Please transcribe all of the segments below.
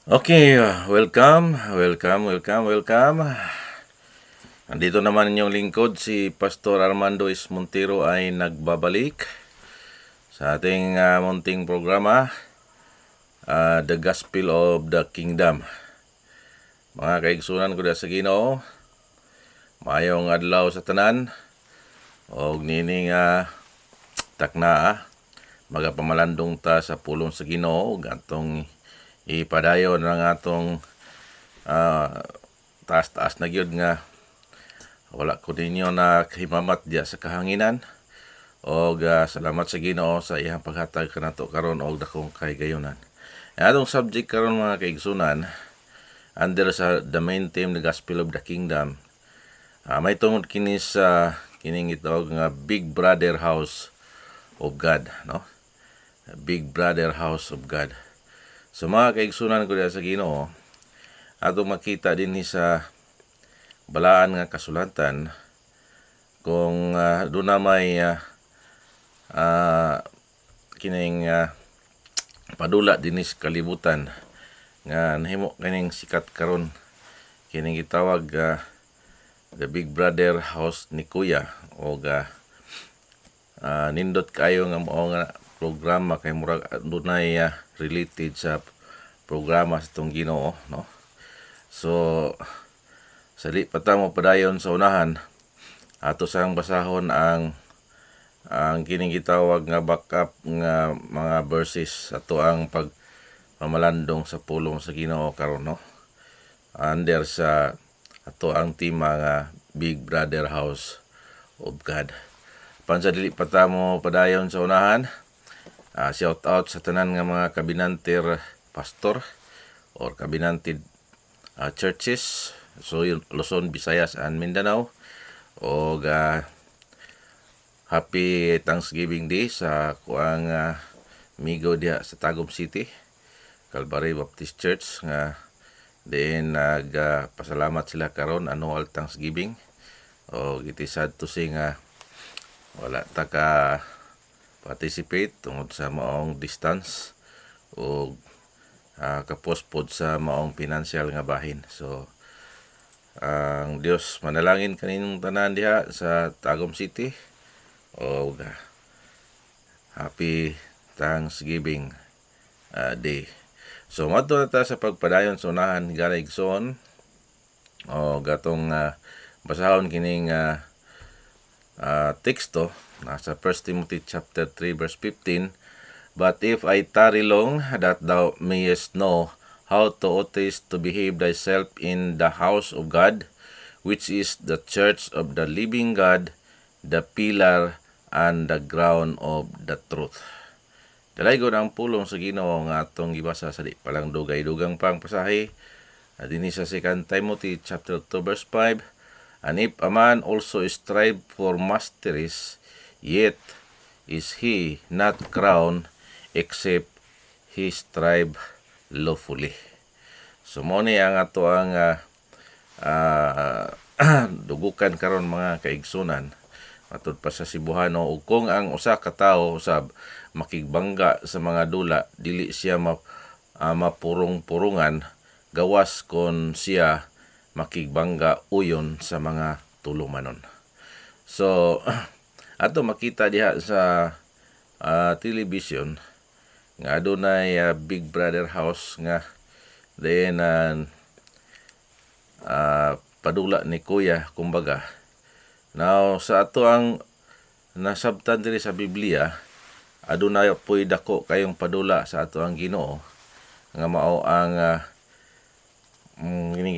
Okay, welcome. Nandito naman inyong lingkod, si Pastor Armando S. Montero ay nagbabalik sa ating munting programa, The Gospel of the Kingdom. Mga kaigsunan ko sa Ginoo, mayong adlaw sa tanan, og nining takna, magapamalandong ta sa pulong sa Ginoo, ug atong ipadayon ng atong taas-taas na gyud nga wala ko ninyo na kahimamat diya sa kahanginan. Og salamat sa Ginoo sa iyang paghatag kanato karon og dakong kahigayunan. Atong subject karon mga kaigsunan, under sa the main theme, the Gospel of the Kingdom. May tungod kini sa kining itawag nga Big Brother House of God, no? Big Brother House of God. So mga kaigsunan ko diya sa Ginoo, atong makita din sa balaan nga kasulatan kung doon na may kining padula din sa kalibutan nga nahimo kining sikat karon, kining gitawag the Big Brother House ni Kuya, o nindot kayo nga mao nga programa kay murag dunay related sa programa sa tong Ginoo, no? So sali pa ta mo padayon sa unahan, ato sang basahon ang kining gitawag nga backup nga mga verses ato ang pagmamalandong sa pulong sa Ginoo karon, no? Under sa ato ang tema nga Big Brother House of God. Pansa dili pa ta mo padayon sa unahan, shout out sa tanan nga mga kabinanter pastor or kabinanted churches, so Luzon, Visayas, and Mindanao. O happy Thanksgiving Day sa kuang migo diha sa Tagum City, Calvary Baptist Church, nga din pasalamat sila karon annual Thanksgiving. O it is sad to say nga wala ta ka participate tungod sa maong distance o kapospod sa maong financial nga bahin. So ang Dios manalangin kaninong tanan diha sa Tagum City, o happy Thanksgiving Day. So madto na ta sa pagpadayon sa unahan ganaigsoon, o gatong basahon kining teksto nasa 1 Timothy chapter 3 verse 15. But if I tarry long, that thou mayest know how to oughtest to behave thyself in the house of God, which is the church of the living God, the pillar and the ground of the truth. Dalaygon ang pulong sa Ginoo nga atong gibasa sa di palang dugay-dugang pang pasahe. Dinhi sa 2 Timothy chapter 2 verse 5. And if a man also strive for masteries, yet is he not crowned, except he strive lawfully. So mo ni ang ato ang dugukan karon mga kaigsunan matud pa sa Cebuano, ug kung ang usa ka tawo usab makigbangga sa mga dula, dili siya mapurong-purungan gawas kon siya makigbangga uyon sa mga tulumanon. So ato makita diha sa television nga adunay Big Brother House nga then padula ni Kuya kumbaga. Now sa ato ang nasabtan diri sa Biblia, adunay po'y dako kayong padula sa ato ang Ginoo nga mao ang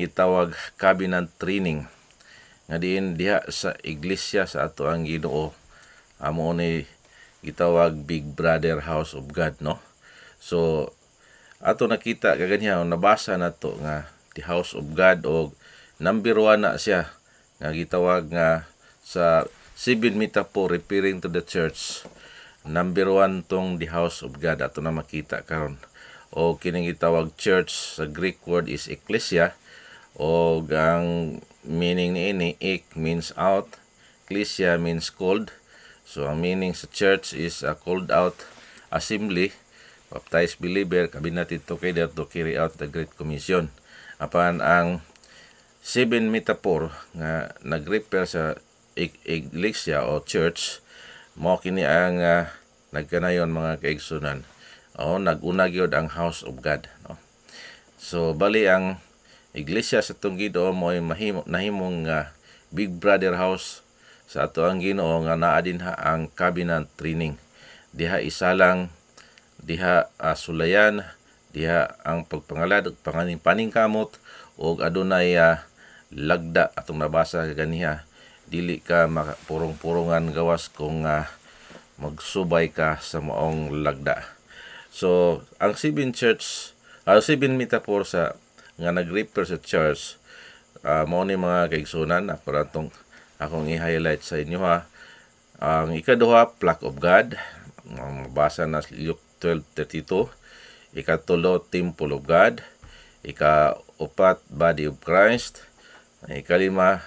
gitawag covenant training nga diin diha sa iglesia sa ato ang Ginoo, amo ni gitawag Big Brother House of God, no? So ato nakita kaganyan, nabasa nato nga the House of God, o number 1 na siya nga gitawag nga sa 7 metaphor referring to the church. Number 1 tong the House of God ato na makita karon. O kining gitawag church sa Greek word is ecclesia, o ang meaning ni ek means out, ecclesia means called. So ang meaning sa church is a called out assembly baptized believer, kabinated together to carry out the Great Commission. Apan ang 7 metaphor nga nag-refer sa iglesia o church, mao kini ang nagkanayon mga kaigsunan. O nag-una gyud ang house of God, no? So bali ang iglesia sa tong Ginoo mo nahimong Big Brother house sa ato ang Ginoo nga naa dinha ang covenant training. Diha isalang, diha sulayan, diha ang pagpangalad ug paningkamot ug adunay lagda atong nabasa ganiha. Dili ka makapurong-purongan gawas kung magsubay ka sa maong lagda. So ang 7 metaphor sa nga nag-refer sa church, mao ni mga kaigsunan na para tong akong i-highlight sa inyo ha. Ang ikaduha, flock of God, mabasa na Luke 12:32. Ikatulo, temple of God. Ikaupat, body of Christ. Ikalima,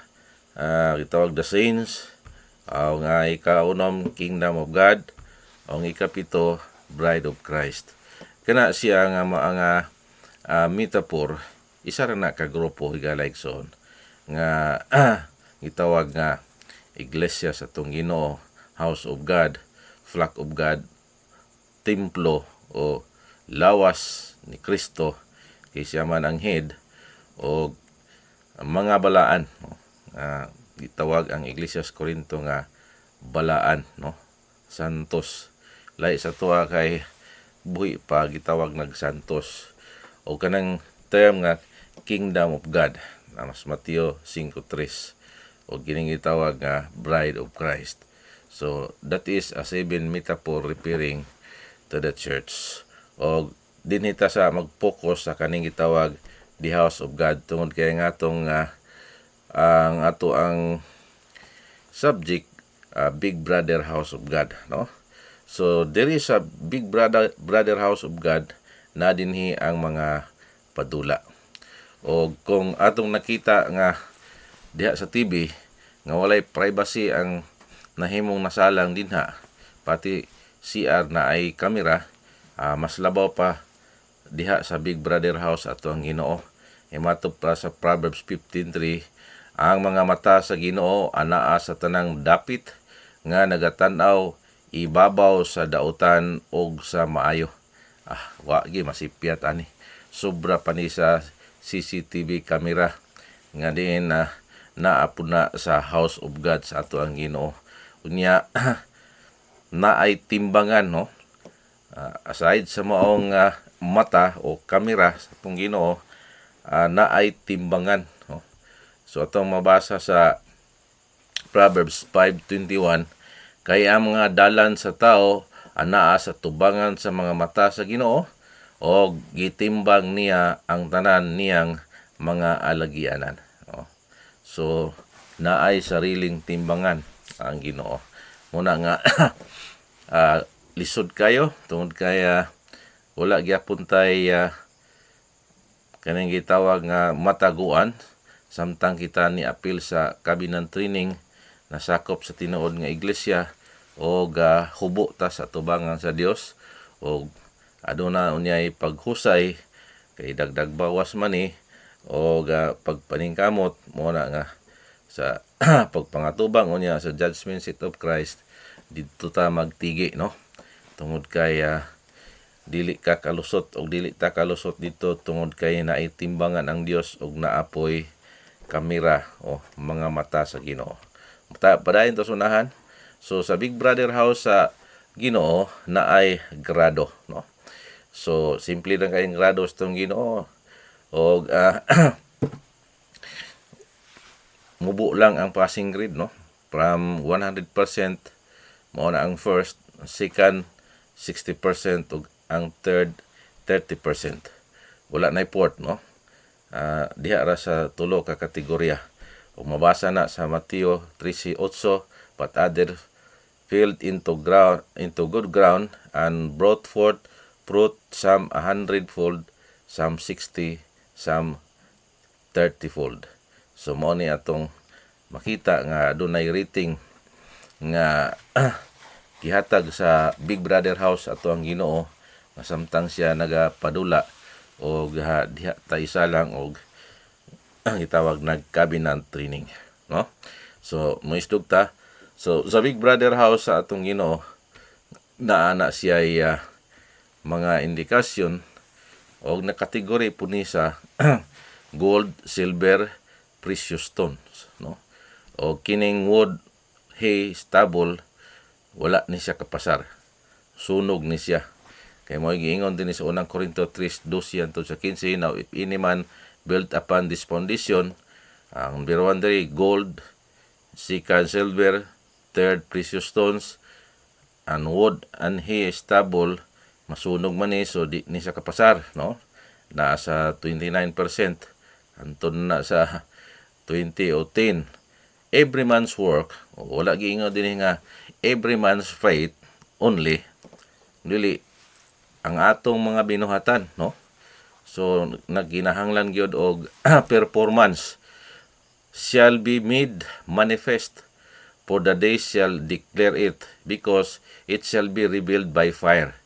gitawag the saints. Ang ikaunom, kingdom of God. Ang ikapito, bride of Christ. Kana siya nga mga metaphor, isa ra na ka grupo higalayson nga gitawag nga iglesia sa tong Ginoo, house of God, flock of God, templo o lawas ni Kristo kay siya man ang head, o mga balaan, no? Gitawag ang iglesia sa Corinto nga balaan, no? Santos. Lay sa tuwa kay buhi pa gitawag nagsantos. O kanang term nga kingdom of God, na mas Mateo 5:3. O gining gitawag nga bride of Christ. So that is a 7 metaphor referring to the church. O dinhita sa mag-focus sa kaning gitawag the house of God tungod kay nga atong ang subject, Big Brother house of God, no? So there is a Big Brother house of God na dinhi ang mga padula. O kung atong nakita nga diha sa TV nga walay privacy ang nahimong nasalang dinha, pati CR na ay kamera, mas labaw pa diha sa Big Brother house ato ang Ginoo. Himatop pa sa Proverbs 15:3, ang mga mata sa Ginoo anaa sa tanang dapit nga nagatan-aw ibabaw sa dautan og sa maayo. Wa gi masipyat ani. Sobra pa ni sa CCTV camera nga diin naapuna sa house of God sa ato ang Ginoo. Unya na ay timbangan, no? Aside sa maong mata o kamera sa atong Ginoo, na ay timbangan, no? So atong mabasa sa Proverbs 5:21, kay ang mga dalan sa tao anaa sa tubangan sa mga mata sa Ginoo, o gitimbang niya ang tanan niyang mga alagianan, no? So naay sariling timbangan ang Ginoo. Muna nga lisod kayo tungod kaya wala gyapon tay kanang gitawag nga mataguan samtang kita ni apil sa covenant training na sakop sa tinuod nga iglesia o hubo ta sa tubangan sa Dios, o aduna unyay paghusay kay dagdag bawas man o pagpaningkamot mo na nga sa pagpangatubang unya sa judgment seat of Christ, dito ta magtigi, no? Tungod kay dili ka kalusot o dili ta kalusot dito tungod kay naitimbangan ang Dios og naapoy kamera o mga mata sa Ginoo. Padayon to sunahan. So sa Big Brother house sa Ginoo na ay grado, no? So simple lang kayong grado sa tong Ginoo, og mubo lang ang passing grade, no? From 100% mao na ang first, second 60% ug ang third 30%. Wala na fourth, no? Diha ra sa tulo ka kategorya. Ug mabasa na sa Mateo 13:8, but other fell into good ground and brought forth fruit, some 100-fold, some 60, some 30-fold. So mao ni atong makita nga adunay rating nga gihatag sa Big Brother house ato ang Ginoo samtang siya nagapadula o diha ta isa lang og ang itawag nag-cabinet training, no? So moisdog ta. So sa Big Brother house sa atong Ginoo naana siya mga indikasyon o nakategory po ni sa gold, silver, precious stones, no? O kining wood, hay, stubble wala ni siya kapasar. Sunog ni siya. Kay mo giingon din sa unang Korinto 3:12 sa 15, now if any man built upon this foundation, ang number 1 diri gold, second silver, third precious stones, and wood and hay, stubble, masunog man ni, so di ni siya kapasar, no? Nasa 29%, anton na sa 20 o 10. Every man's work, wala giingon din nga every man's faith only, dili ang atong mga binuhatan, no? So nagginahanglan gyud og performance shall be made manifest, for the day shall declare it, because it shall be revealed by fire,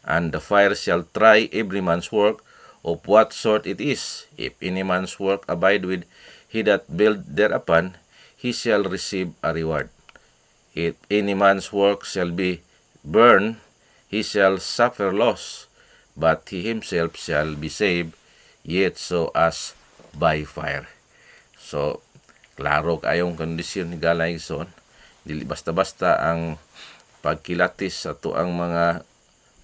and the fire shall try every man's work of what sort it is. If any man's work abide with he that build thereupon, he shall receive a reward. If any man's work shall be burned, he shall suffer loss, but he himself shall be saved, yet so as by fire. So, klaro kayong kondisyon ni Galayson. Dili basta-basta ang pagkilatis sa tuang mga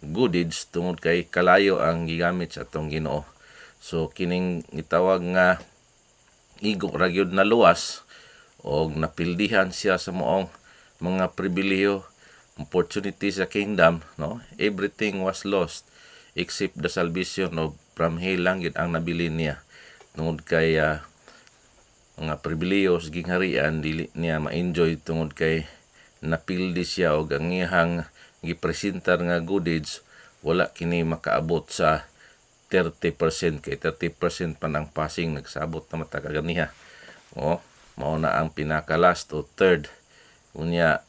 goodies tungod kay kalayo ang gigamit sa atong Ginoo. So, kining itawag nga igok ra gyud na luwas og napildihan siya sa moong mga pribilehiyo, opportunity sa kingdom, no? Everything was lost except the salvation of from hell lang yun ang nabili niya. Tungod kay mga pribilehiyo sa gingharian dili niya ma-enjoy tungod kay napildi siya og ang iyang gipresentar nga goodies wala kini makaabot sa 30%, kay 30% pa ng passing nagsabot na matakaganiha. O mao na ang pinaka-last o third. Unya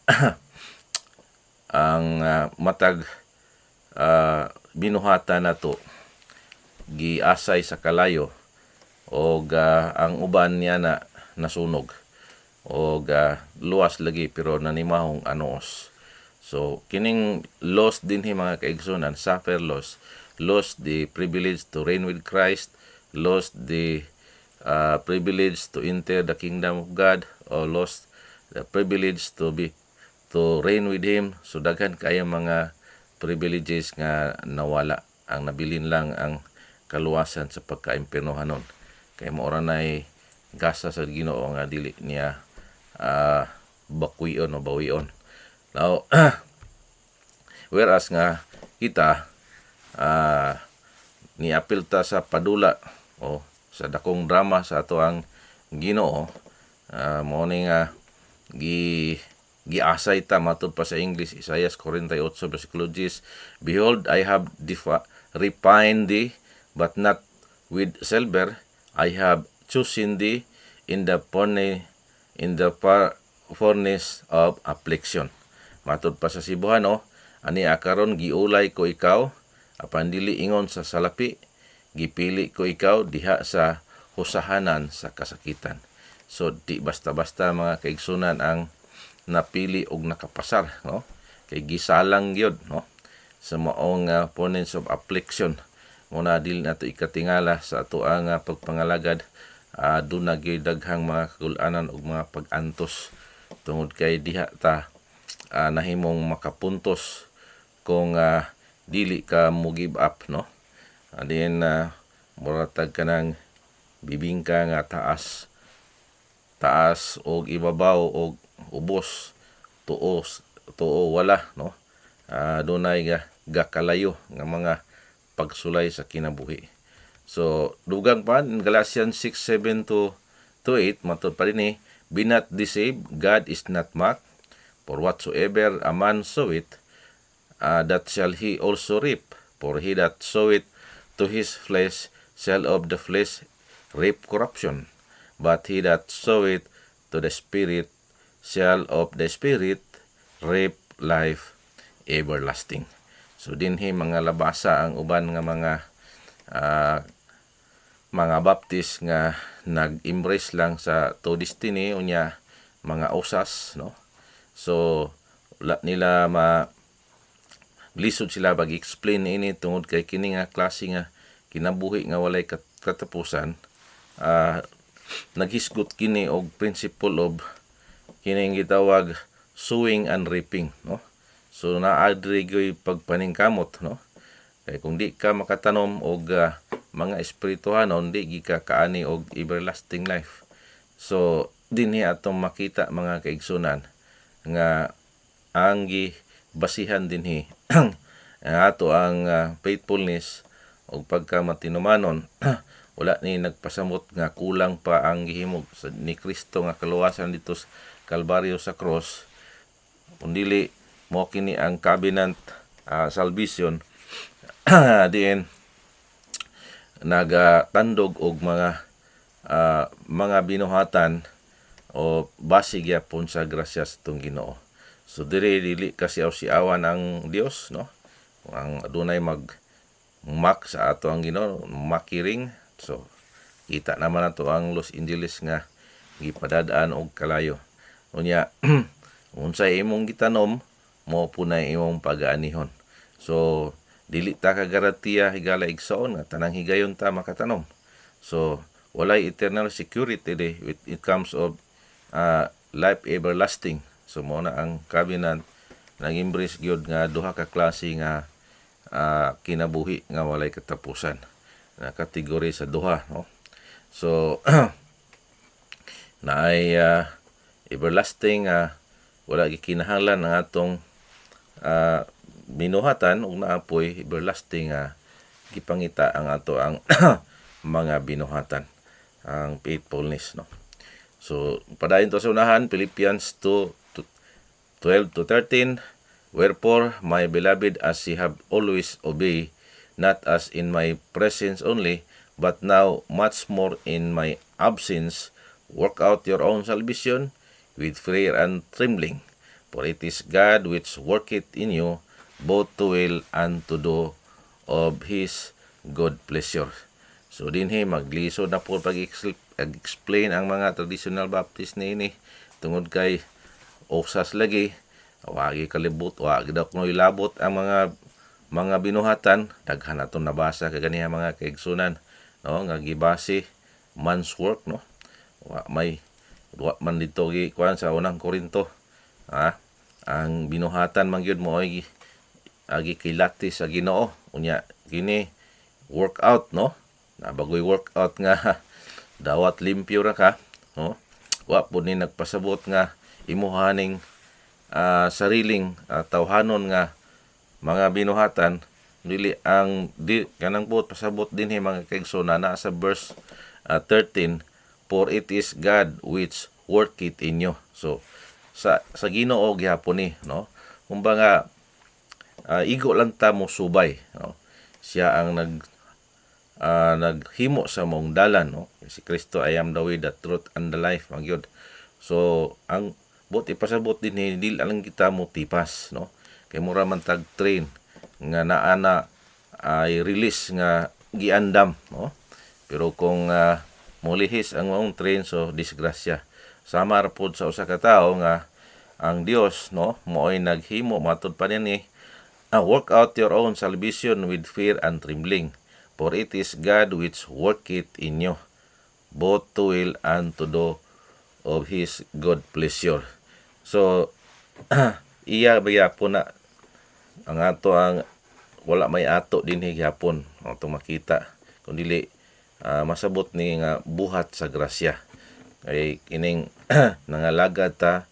ang matag binuhatan nato giasay sa kalayo og ang uban niya na nasunog og luwas lagi pero nanimahong anos. So kining lost din mga kaigsunan, suffer lost the privilege to reign with Christ, lost the privilege to enter the kingdom of God, or lost the privilege to reign with Him. So daghan kaya mga privileges nga nawala, ang nabilin lang ang kaluwasan sa pagka-impyernohanon. Kaya maura na'y gasa sa Ginoo nga dili niya bawion. Now, whereas nga kita niapil ta sa padula o sa dakong drama sa ato ang Ginoo, mao ni nga giasay ta matud pa sa English, Isaiah 48 versikulo 10, behold, I have refined thee, but not with silver. I have chosen thee in the furnace of affliction. Matud pa sa Cebuano, ani akaron giulay ko ikaw, apan dili ingon sa salapi, gipili ko ikaw diha sa husahanan sa kasakitan. So di basta-basta mga kaigsunan ang napili og nakapasar, no? Kay gisalang gyud, no? Sa maong furnace of affliction. Muna dili nato ikatingala sa ato ang pagpangalagad, doon na gyud daghang mga kagul-anan ug mga pag-antos tungod kay diha ta nahimong makapuntos kung dili ka mo give up, no? Then muratag ka ng bibingka nga taas og ibabaw og ubos, tuo wala, no? Dunay gakalayo nga mga pagsulay sa kinabuhi. So dugang pa in Galatians 6:7 to 8 matud pa dinhi, be not deceived, God is not mocked, for whatsoever a man soweth, that shall he also reap. For he that soweth to his flesh shall of the flesh reap corruption, but he that soweth to the Spirit shall of the Spirit reap life everlasting. So dinhi mga labasa ang uban nga mga Baptist nga nag-embrace lang sa to destiny unya mga usas, no. So wala nila lisod sila pag-explain ini tungod kay kini nga klase nga kinabuhi nga walay katapusan. Naghisgot kini og principle of kining gitawag sowing and reaping, no. So naadri gyud pagpaningkamot, no. Kay kung di ka makatanom og mga espirituhanon, di gi ka kaani og everlasting life. So dinhi atong makita mga kaigsunan nga ang basihan dinhi ato ang faithfulness o pagkamatinumanon wala ni nagpasamot nga kulang pa ang gihimo ni Kristo nga kaluwasan dito sa Kalbaryo sa cross, kundili mo kini ang covenant salvation diin nagatandog og mga binuhatan o base gyapon sa grasya sa itong Ginoo. So dili kasi siawan ang Dios, no. Kung ang adunay mak sa ato ang Ginoo, makiring. So kita naman nato ang Los Angeles nga gipadadaan og kalayo. Unya unsay imong gitanom mo punay imong pag-aanihon. So dili ta ka garantiya higala igsoon nga tanang higayon ta makatanom. So walay eternal security when it comes of life everlasting. So mo na ang covenant nag-embrace gyud nga duha ka klase nga kinabuhi nga walay katapusan na kategori sa duha, no. So naay everlasting wala gikinahanglan ang atong binuhatan ug naapoy everlasting gipangita ang ato ang mga binuhatan, ang faithfulness, no. So padayon to sa unahan, Philippians 2:12-13, wherefore my beloved, as ye have always obeyed, not as in my presence only, but now much more in my absence, work out your own salvation with fear and trembling, for it is God which worketh in you both to will and to do of His good pleasure. So dinhi maglisod na po pag-explain ang mga traditional Baptist ni tungod kay usas lagi wagi kalibot wagi daw kuno ilabot ang mga binuhatan. Daghan aton nabasa kaganiya mga kaigsunan, no, nga gibase man's work, no. Wa man dito gi kuan sa unang Korinto ang binuhatan man gyud mo ay kilati sa Ginoo. Unya kini workout, no. Nabagoy workout nga dawat limpyo ra ka, no. Wa pud ni nagpasabot nga imuhaning sariling tawhanon nga mga binuhatan, dili ang kanang buot pasabot dinhi mga kaigsoon na sa verse 13, for it is God which worketh in you. So sa Ginoo gihapon ni, no. Kumbaga igo lang ta mo subay, no. Siya ang naghimo sa mong dalan, no. Si Kristo, I am the way, the truth, and the life, magyod. So ang buti pasabot din dili lang kita mo tipas, no. Kay mura man tag train nga naana ay release nga giandam, no. Pero kung molihis ang mong train, so disgrasya. Sama ra pod sa usa ka tawo nga ang Dios, no, mo'y naghimo matud pa ni work out your own salvation with fear and trembling, for it is God which worketh in you both to will and to do of His good pleasure. So iya gyapon na ang ato ang wala may ato dinhi gyapon ato makita kundi masabot ni nga buhat sa grasya. Kay kining nangalagad ta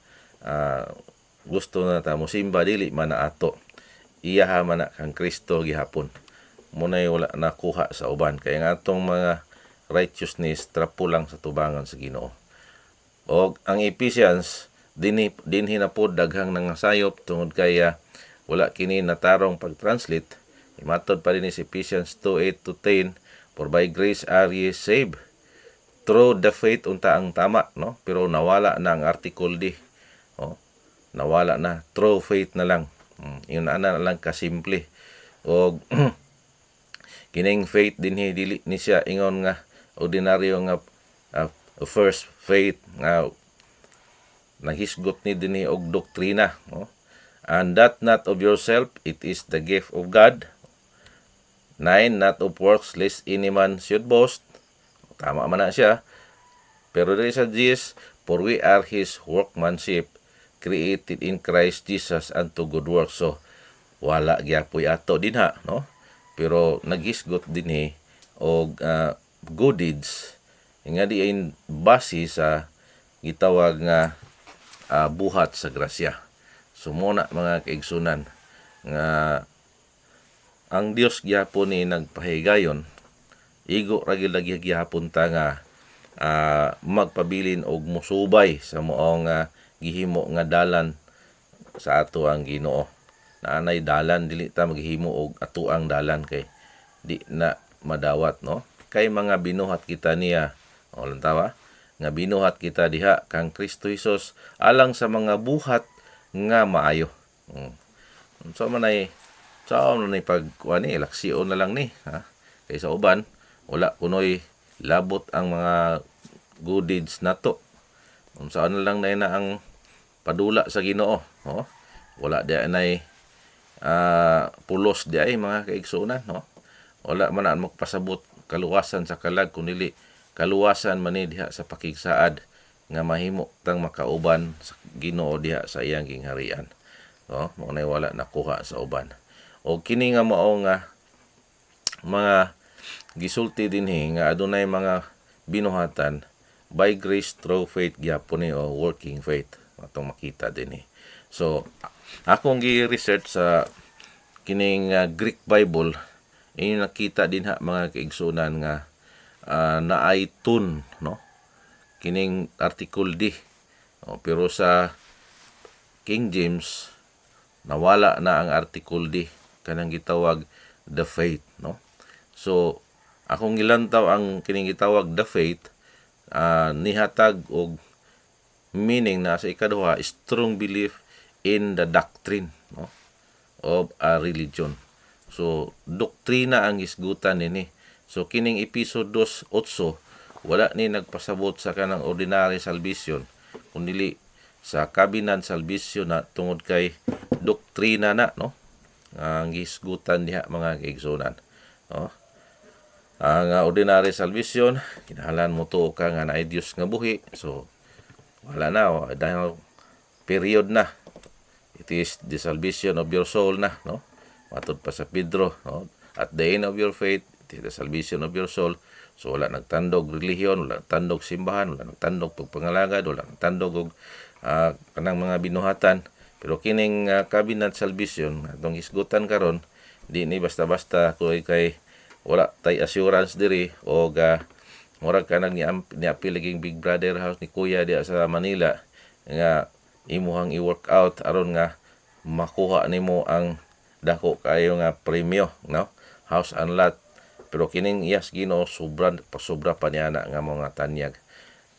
gusto na ta mosimba dili man na ato, iya man na kang Kristo gihapon. Munay wala nakuha sa uban kay nga atong mga righteousness trapo lang sa tubangan sa Ginoo. Og ang Ephesians dinhi na pod daghang nangasayop tungod kay wala kini natarong pag-translate. Imatod pa din ni Ephesians 2:8-10, for by grace are ye saved through the faith, unta ang tama, no, pero nawala na ang article di, nawala na, through faith na lang. Yun na lang kasimple. Og kining faith dinhi dili ni siya ingon nga ordinaryo nga first faith nga naghisgot ni dinhi og doktrina, no? And that not of yourself, it is the gift of God. 9, not of works, lest any man should boast. Tama man na siya. Pero dili sa 10, for we are His workmanship, created in Christ Jesus unto good works. So, wala gyapoy ato dinha, no? Pero naghisgot dinhi og good deeds nga diin base sa gitawag nga buhat sa grasya. So muna mga kaigsunan nga ang Dios gyapon ni nagpahigayon, igo ra gyud lagi gyapon ta nga magpabilin og musubay sa moong gihimo nga dalan sa ato ang Ginoo. Naanay dalan, dili ta maghimo og ato ang dalan kay di na madawat, no? Kay mga binuhat kita niya, o lantawa, nga binuhat kita diha kang Kristo Jesus alang sa mga buhat nga maayo. So manay pagkuan ni laksyon na lang ni, ha? Kay sa uban wala kunoy labot ang mga good deeds nato. Saan na lang na ang padula sa Ginoo, no? Wala di ay pulos di ay mga kaigsunan, no? Wala man na magpasabot kaluwasan sa kalag kunili kaluwasan man ni diha sa pakigsaad nga mahimo tang makauban sa Ginoo diha sa iyang gingharian. No, mo nay wala nakuha sa uban. O kini nga mao nga mga gisulti dinhi nga adunay mga binuhatan by grace through faith gyapon ni o working faith atong makita dinhi. So akong gi-research sa kining Greek Bible, inyo nakita din mga kaigsunan nga naay tun, no? Kining article D. Pero sa King James nawala na ang article D, kanang gitawag the faith, no? So akong gilantaw ang kining gitawag the faith, nihatag og meaning na sa ikaduha, strong belief in the doctrine, no, of a religion. So doktrina ang isgutan nini. So kining episode 2:8 wala ni nagpasabot sa kanang ordinary salvation, kundi sa covenant salvation na tungod kay doktrina na, no, ang isgutan diha mga kaigsunan, no? Ang ordinary salvation kinahanglan mo tuo ka nga naay Dios nga buhi. So wala na, dahil period na. It is the salvation of your soul na, no? Matod pa sa Pedro, no? At the end of your faith, it is the salvation of your soul. So wala nagtandog relihiyon, wala nagtandog simbahan, wala nagtandog pagpangalagad, wala nagtandog og kanang mga binuhatan. Pero kining covenant salvation atong isgutan karon, di ni basta-basta kay wala tay assurance diri og murag kanang niapil laging Big Brother house ni Kuya diya sa Manila nga imuhang i-work out aron nga makuha nimo ang dako kayo nga premyo, no? House and lot. Pero kining iyas Ginoo sobra pa niya na nga mga tanyag.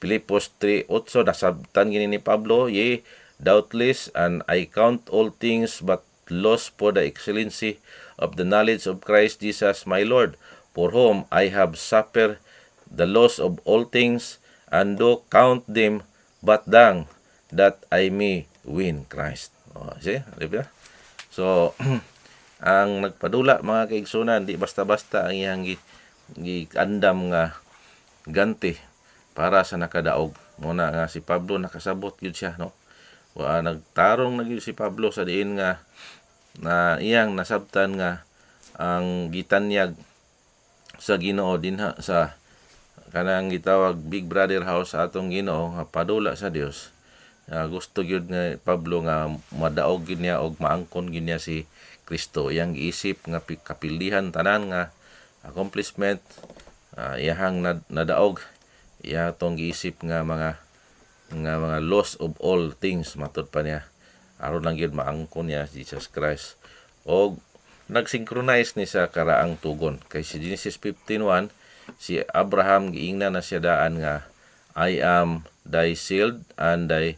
Pilipos 3:8 nasabtan gini ni Pablo, ye doubtless, and I count all things but loss for the excellency of the knowledge of Christ Jesus my Lord, for whom I have suffered the loss of all things, and do count them but dung, that I may win Christ. See? Diba? So, ang nagpadula mga kaigsunan, di basta-basta ang iyang giandam nga ganti para sa nakadaog. Muna nga si Pablo nakasabot yun siya, no? Nagtarong na yun si Pablo sa diin nga na iyang nasabtan nga ang gitanyag sa Ginoo dinha sa kanang gitawag Big Brother house sa atong Ginoo nga padula sa Dios. Gusto gyud nga Pablo nga madaog gyud niya og maangkon gyud niya si Kristo. Iyang isip nga kapilihan tanan nga accomplishment, iyahang nadaog, iya tong giisip nga mga loss of all things matud pa niya aron lang gyud maangkon niya Jesus Christ. Og nagsynchronize ni sa karaang tugon kay si Genesis 15:1, si Abraham giingna na siya daan nga I am thy shield and thy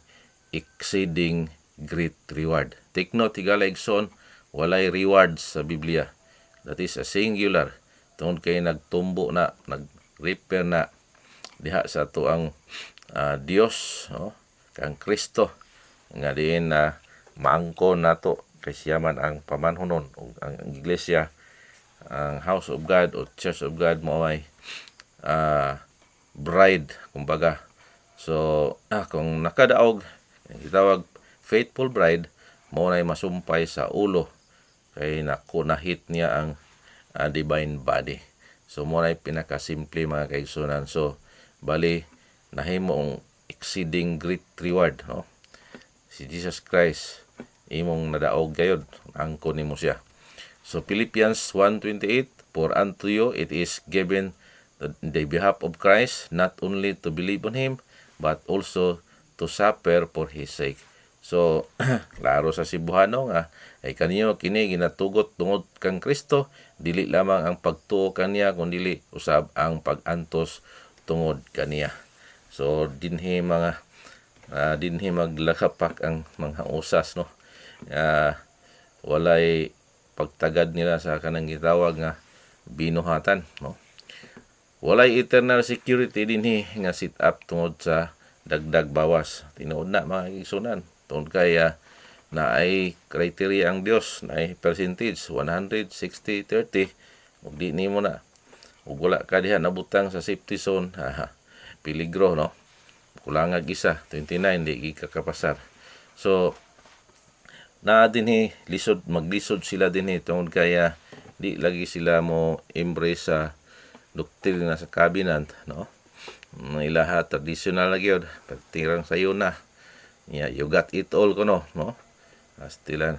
exceeding great reward. Take note, higala igsoon, walay rewards sa Biblia. That is a singular. Tungod kay nagtumbo na, nag-repair na diha sa ato ang Dios, no? Kang Kristo nga diin na maangkon nato kay siya man ang pamanhunon ug ang iglesia, ang House of God o Church of God mo ay bride kumbaga. So kung nakadaog gitawag faithful bride, mo nay masumpay sa ulo kay nakunahit niya ang divine body. So mo nay pinakasimple mga kaigsunan. So bali nahimo ang exceeding great reward, no? Si Jesus Christ imong nadaog gayud, angkon nimo siya. So Philippians 1:28, for unto you it is given in the behalf of Christ not only to believe on him but also to suffer for his sake. So klaro sa Cebuano nga ay kaniyo kini ginatugot tungod kang Kristo, dili lamang ang pagtuo kaniya kundi usab ang pag-antos tungod kaniya. So dinhi maglakapak ang mga usas, no? Walay pagtagad nila sa kanang gitawag nga binuhatan, no? Walay eternal security dinhi nga sit up tungod sa dagdag bawas. Tinuod na mga igsunan. Tungod kay na ay criteria ang Dios, na ay percentage 100, 60, 30. Ug di nimo na. Ug wala ka diha nabutang sa safety zone, peligro, no? Kulangag isa 29 di kakapasar. So na dinhi maglisod sila dinhi tungod kaya di lagi sila mo embrace sa doktrina sa covenant, no? Ilaha traditional lagi yun, pagtirang sayo na. You got it all no? Stilan,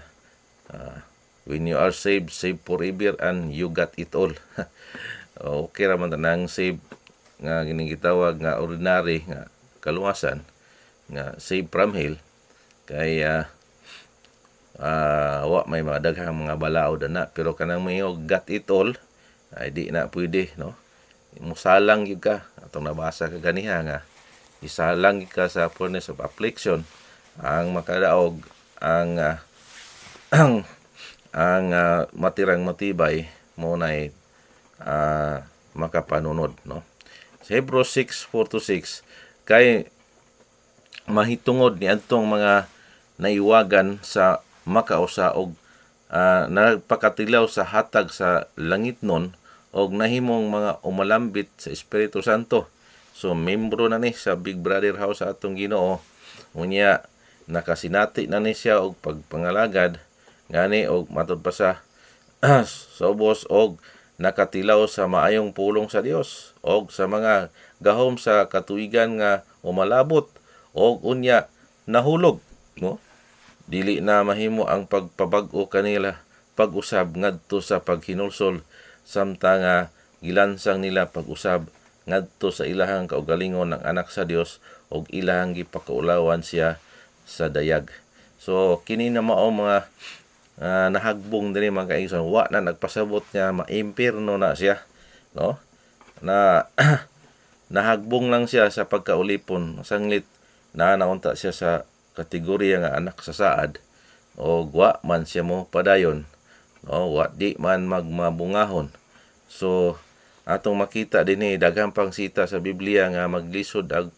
when you are saved forever and you got it all. Okay raman tanang save nga ginigitawag nga ordinary nga kaluwasan nga save from hell kay wa may mga daghang mga balaod na, pero kanang mayo got it all ay di na pwede, no? Musalang gyud ka atong nabasa ka ganiha nga isalang ka sa furnace of affliction ang makadaog ang matirang matibay mo nay makapanunod, no? Sa Hebrews 6:4-6 kay mahitungod ni adtong mga naiwagan sa makausa og nagpakatilaw sa hatag sa langit nun og nahimong mga umalambit sa Espiritu Santo. So membro na ni sa Big Brother House sa atong Ginoo. Unya nakasinati na ni siya og pagpangalagad ngani og matud pa sa sobos og nakatilaw sa maayong pulong sa Dios og sa mga gahom sa katuigan nga umalabot og unya nahulog, no? Dili na mahimo ang pagpabag-o kanila pag-usab ngadto sa paghinulsol samtang gilansang nila pag-usab ngadto sa ilahang kaugalingon ng anak sa Dios og ilahang gipakaulawan siya sa dayag. So kini na mao mga nahagbong diri mga kaigsoon, wa na nagpasabot nga maimpierno na siya, no? Na nahagbong lang siya sa pagkaulipon, sanglit na naunta siya sa kategorya nga anak sa saad o wa man siya mo padayon, no? Wa di man magmabungahon. So atong makita dinhi daghang pang sita sa Biblia nga maglisod ag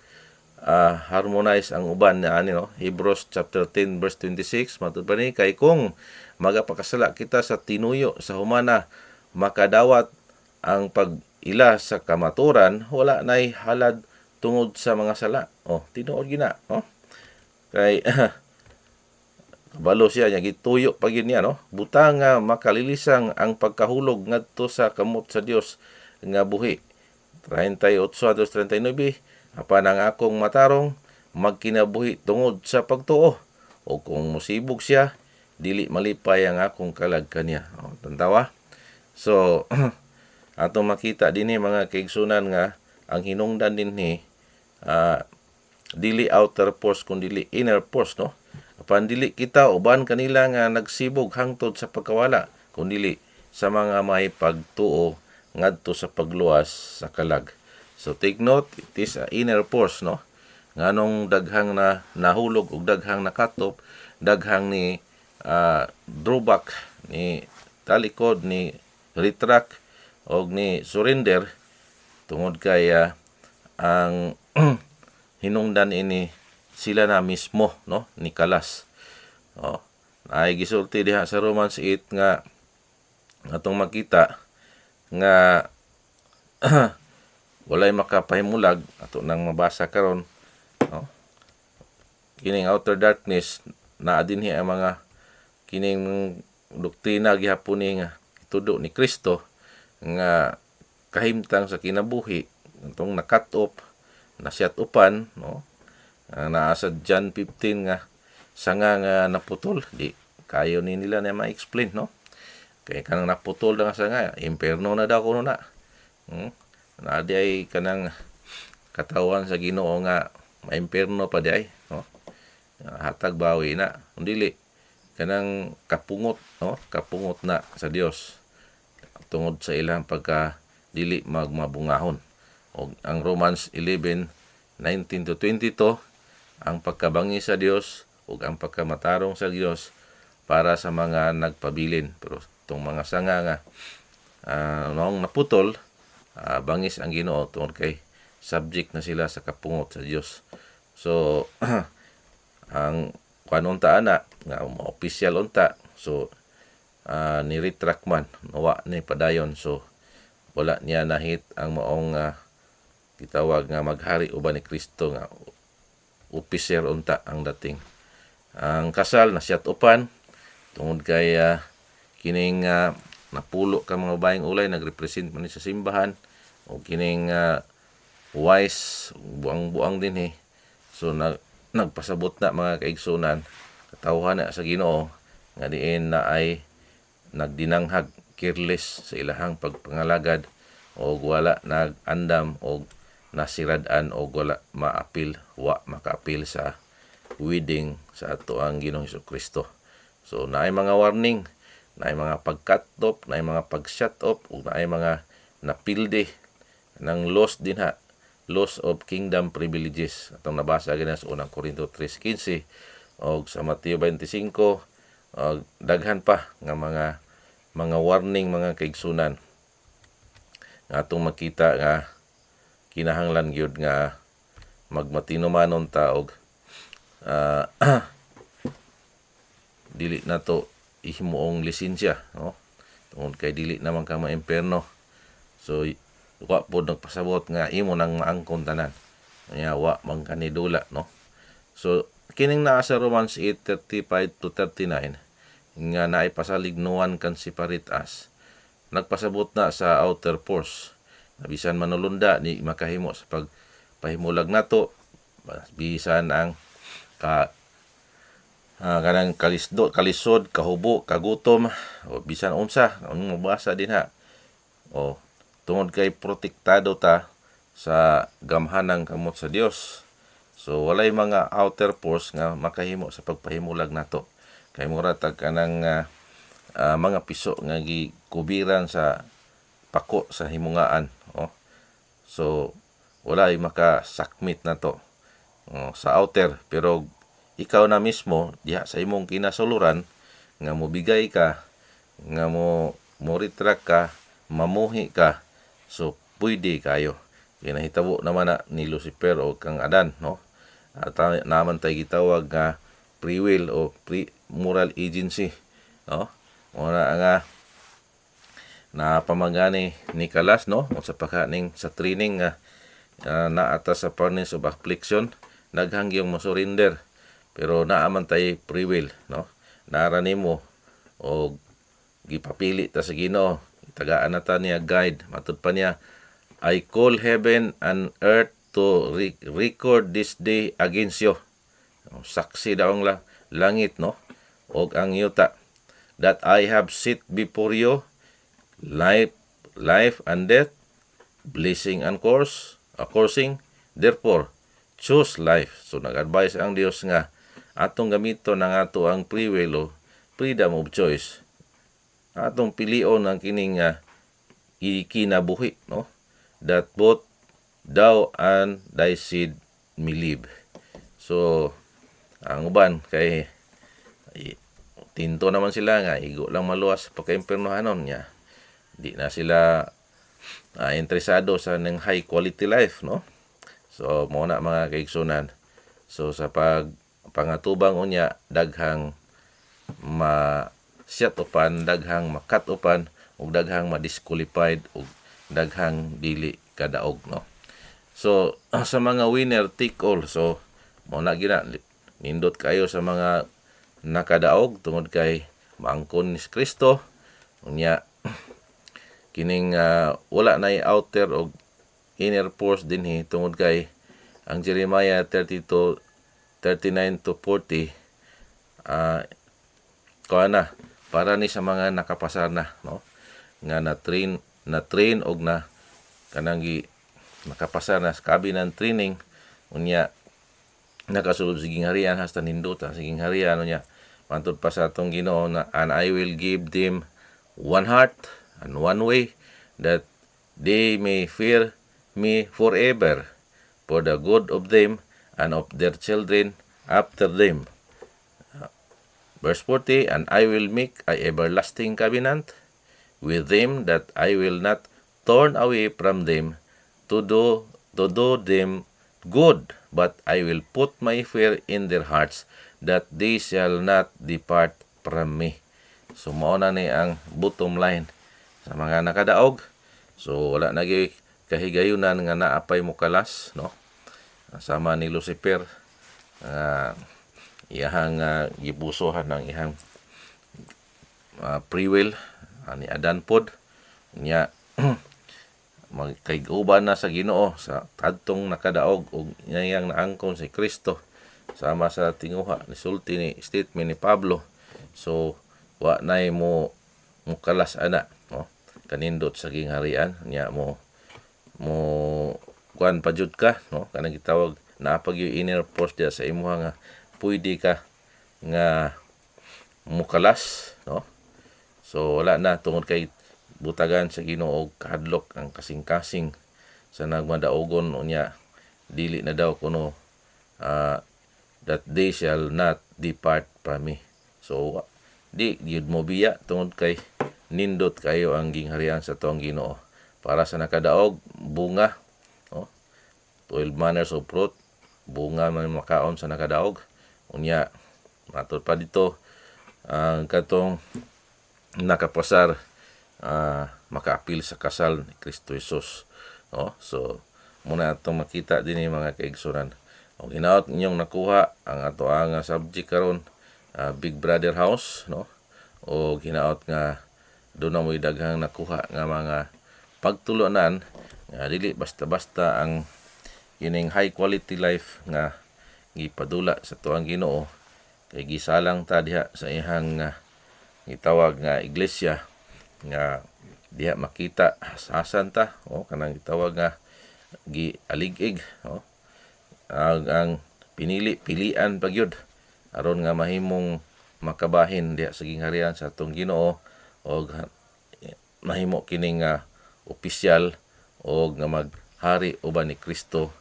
harmonize ang uban na no? Hebrews chapter 10 verse 26 matud pa ni kay kung magapakasala kita sa tinuyo sa humana makadawat ang pag-ila sa kamaturan, wala nay halad tungod sa mga sala. Tinuod gina, no? Kay kabalo siya nya gituyo pa gyud niya, no? Butang nga makalilisang ang pagkahulog ngadto sa kamot sa Dios nga buhi. 38:39 apan ang akong matarong magkinabuhi tungod sa pagtuo, o kung musibog siya dili malipay ang akong kalag kaniya. Tantawa. So atong makita dinhi mga kaigsunan nga ang hinungdan dinhi dili outer force kundi dili inner force, no? Apan dili kita uban kanila nga nagsibog hangtod sa pagkawala kundi sa mga may pagtuo ngadto sa pagluwas sa kalag. So take note, it is a inner force, no? Nganong daghang na nahulog ug daghang nakatop, daghang ni drawback ni talikod ni retract og ni surrender tungod kay ang hinungdan ini sila na mismo, no, ni kalas. Ay gisulti diha sa Romans 8 nga atong makita nga walay makapahimulag ato nang mabasa karon, no? Kining outer darkness naa dinhi ang mga kining doktrina gihapon ni nga itudo ni Kristo nga kahimtang sa kinabuhi itong na-cut off, na-shut upan, no? Naa sa John 15 nga sanga nga naputol, di kayo ni nila na ma-explain, no? Kaya kanang naputol na nga sanga, imperno na daw kuno na. Na di ay kanang katawan sa Ginoo nga maimperno pa di ay, no? Hatag bawi na. Undili kanang kapungot, no? Kapungot na sa Dios tungod sa ilang pagka dili magmabungahon. Og ang Romans 11:19 to 22 ang pagkabangi sa Dios ug ang pagkamatarong sa Dios para sa mga nagpabilin. Pero itong mga sanga nga noong naputol, bangis ang Ginoo tungod kay subject na sila sa kapungot sa Dios. So ang kanunta ana nga official unta, so ni retract man nawa ni padayon, so wala niya nahit ang maong gitawag nga maghari uban ni Kristo nga officer unta ang dating. Ang kasal na shut upan tungod kay kining napulo ka mga babayeng ulay nagrepresent man sa simbahan o kining wise buang-buang din so nagpasabot na mga kaigsunan katawhan na sa Ginoo nga diin na ay nagdinanghag, careless sa ilahang pagpangalagad o wala nagandam o nasirad-an o wala maapil, makaapil sa wedding sa ato ang Ginoong Hesukristo. So naay mga warning, naay mga pag-cut-off, naay mga pag-shut off, ug naay mga napilde ng loss din loss of kingdom privileges. Atong nabasa gina sa unang Korinto 3:15 og sa Mateo 25, daghan pa nga mga warning, mga kaigsunan nga atong makita nga kinahanglan gyud nga magmatinumanon ta og dili na to ihimuong lisensya, no? Tungod kay dili naman ka maimperno. So wa pod nagpasabot nga imo nang maangkon tanan. Nya wa man kanidula, no? So kining naa sa Romans 8:35 to 39 nga naay pasalignuan kan si paritas. Nagpasabot na sa outer force. Bisan manulunda ni makahimo sa pagpahimulag nato, bisan ang kanang kalisod, kahubo, kagutom, o bisan unsa ang mabasa din o tungod kay protektado ta sa gamhanang kamot sa Dios. So walay mga outer force nga makahimo sa pagpahimulag nato. Kay mura tag kanang mga piso nga gikubiran sa pako sa himungaan, so wala ay makasakmit na to sa outer, pero ikaw na mismo diha sa imong kinasuluran nga mobigay ka, nga mo retract ka, mamuhi ka, so pwede kayo. Kinahitabo naman na ni Lucifer o kang Adan, no? At naman tayo gitawag nga free will o moral agency, no? Muna nga na pamagani ni Kalas, no? O sa pagkaning sa training nga naata sa furnace of affliction, naghangyong mo surrender, pero naaman tayo free will, no? Nara nimo o gipapili ta sa Ginoo, tagaan na ta niya guide, matud pa niya, I call heaven and earth to record this day against you. Saksi daw ang langit, no? Og ang yuta, that I have set before you life and death, blessing and cursing, therefore choose life. So nag-advise ang Dios nga atong gamito ng ato ang free will o freedom of choice. Atong pilion ang kining ikinabuhi, no? That both thou and thy seed may live. So ang uban kay tinto naman sila nga igo lang maluwas pagka-impernohanon niya. di na sila interesado sa ng high quality life, no? So mo na mga kaigsunan. So sa pangatubang unya daghang ma-set upan, daghang makat upan ug daghang ma-disqualified ug daghang dili kadaog, no? So sa mga winner take all, so mo na gina nindot kayo sa mga nakadaog tungod kay maangkon ni Kristo unya kining wala na outer o inner force dinhi tungod kay ang Jeremiah 39 to 40 kuana para ni sa mga nakapasar na, no, nga na-train og na kanang nakapasar na sa kabinang training unya nakasulod sa gingharian hasta nindota sa gingharian unya mantud pa sa atong Ginoo na and I will give them one heart and one way that they may fear me forever for the good of them and of their children after them. Verse 40, and I will make a everlasting covenant with them that I will not turn away from them to do them good, but I will put my fear in their hearts that they shall not depart from me. So mao na ni ang bottom line sa mga nakadaog. So wala na gyud kahigayunan nga naapay mo kalas, no? Sama ni Lucifer iyahang gipusohan ng iyang free will ani Adan pod nya magkaiguban na sa Ginoo sa kadtong nakadaog ug iyang naangkon si Kristo sama sa tinguha ni sulti ni statement ni Pablo. So wa nay mo kalas ana, no, kanindot sa gingharian nya mo kuan pa jud ka, no, kanang gitawag naa pag yung inner force dia sa imuha nga pwede ka nga mukalas, no. So wala na tungod kay butagan sa Ginoo og kahadlok ang kasing-kasing sa nagmadaogon unya dili na daw kuno that they shall not depart from me. So di gyud mo biya tungod kay nindot kayo ang gingharian sa tuong Ginoo. Para sa nakadaog bunga, no, 12 manners of fruit, bunga man makaon sa nakadaog unya matud pa dito ang katong nakapasar makaapil sa kasal ni Kristo Jesus, no. So muna atong makita dinhi mga kaigsunan og hinaot inyong nakuha ang ato ang subject karon, Big Brother House, no, og hinaot nga doon na mo'y daghang nakuha nga mga pagtulunan nga dili basta-basta ang kining high quality life nga gipadula sa tuang Ginoo kay gisalang ta diha sa ihang gitawag nga iglesia nga diha makita hasasan ta, o kanang gitawag nga gialig-ig, no, ang pilian pagyud aron nga mahimong makabahin diha sa gingharian sa atong Ginoo og mahimo kining opisyal og nga maghari uban ni Kristo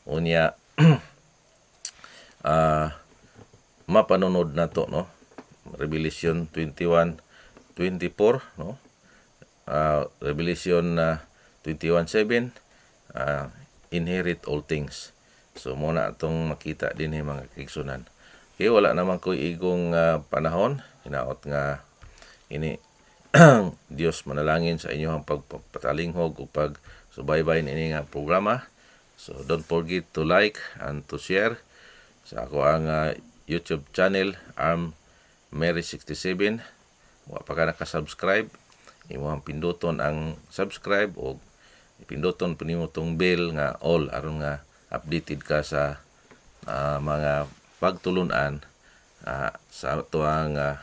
unya mapanunod nato, no, Revelation 21:24, no, Revelation 21:7, inherit all things. So muna atong makita din mga kaigsunan. Okay, wala naman ko igong panahon, hinaot nga ini Dios manalangin sa inyong pagpatalinghog o pagsubaybay ini nga programa. So don't forget to like and to share sa ako ang YouTube channel Mary67. Wa pa ka naka-subscribe, imo ang pinduton ang subscribe o pinduton pa nimo tong bell nga all aron nga updated ka sa mga pagtulunan sa tuang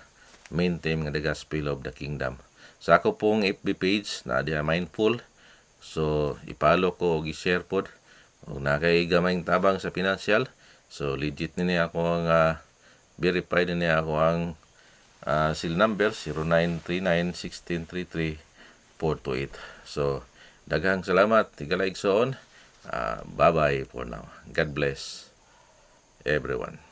main theme nga the Gospel of the Kingdom. Sa ako pong FB page na diha Mindful, so ipalo ko og i-share pod og nakay gamayng tabang sa financial. So legit ni ako ang verified ni ako ang seal number 0939-1633-428. So daghang salamat tigalaigsoon. Bye bye for now. God bless everyone.